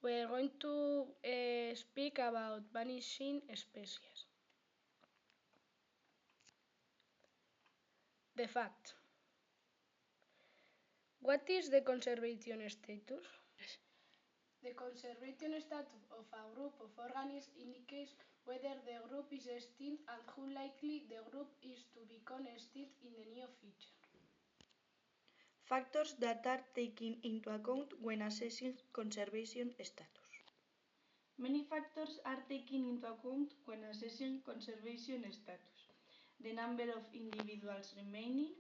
We are going to speak about vanishing species. The fact. What is the conservation status? The conservation status of a group of organisms indicates whether the group is extinct and how likely the group is to become extinct in the near future. Factors that are taken into account when assessing conservation status. Many factors are taken into account when assessing conservation status. The number of individuals remaining,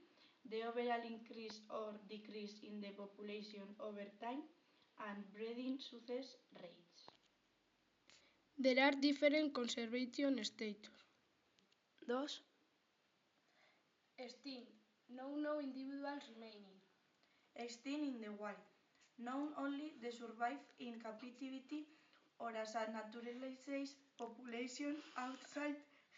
the overall increase or decrease in the population over time, and breeding success rates. There are different conservation status. Dos. Extinct. No individuals remaining. Extinct in the wild. Known only the survive in captivity or as a naturalized population outside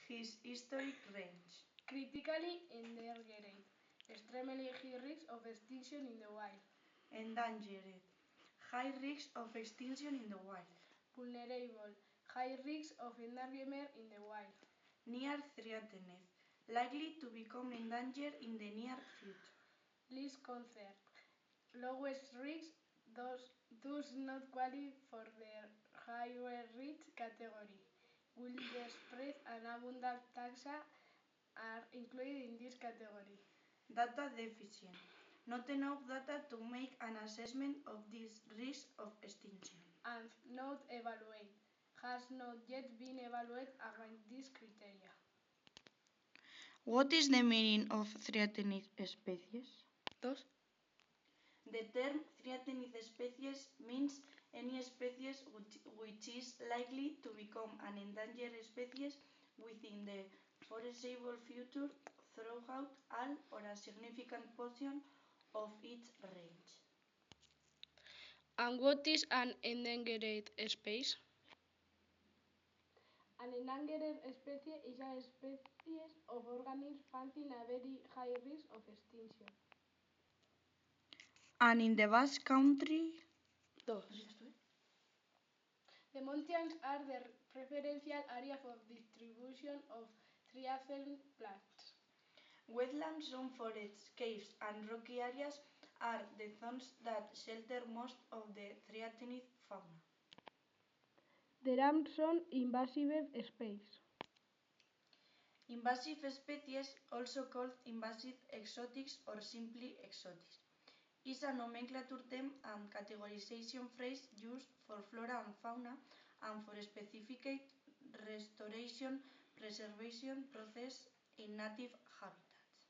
his historic range. Critically endangered. Extremely high risk of extinction in the wild. Endangered. High risk of extinction in the wild. Vulnerable. High risk of endangerment in the wild. Near threatened. Likely to become endangered in the near future. Least concern. Lowest risk does not qualify for the higher risk category. Widespread and abundant taxa are included in this category. Data deficient. Not enough data to make an assessment of this risk of extinction. And not evaluated. Has not yet been evaluated against these criteria. What is the meaning of threatened species? Dos. The term threatened species means any species which is likely to become an endangered species within the foreseeable future throughout all or a significant portion of its range. And what is an endangered species? An endangered species is a species of organism facing a very high risk of extinction. And in the Basque Country? Dos. The mountains are the preferential area for distribution of threatened plants. Wetlands, some forests, caves and rocky areas are the zones that shelter most of the threatened fauna. There are some invasive species. Invasive species, also called invasive exotics or simply exotics, is a nomenclature term and categorization phrase used for flora and fauna and for specific restoration preservation process in native habitats.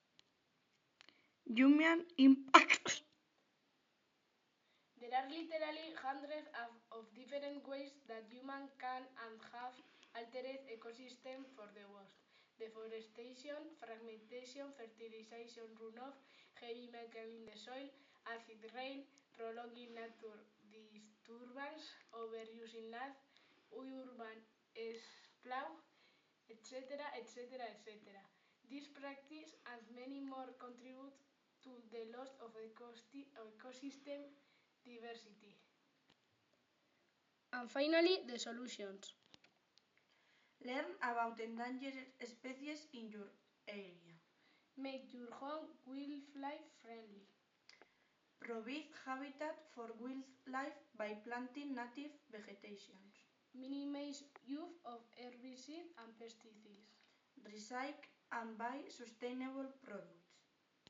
Human impact. There are literally hundreds of different ways that humans can and have altered ecosystems for the worst. Deforestation, fragmentation, fertilization runoff, heavy metal in the soil, acid rain, prolonging nature disturbance, overusing land, urban sprawl, etc., etc., etc. This practice and many more contribute to the loss of ecosystem diversity. And finally, the solutions. Learn about endangered species in your area. Make your home wildlife friendly. Provide habitat for wildlife by planting native vegetation. Minimize use of herbicides and pesticides. Recycle and buy sustainable products.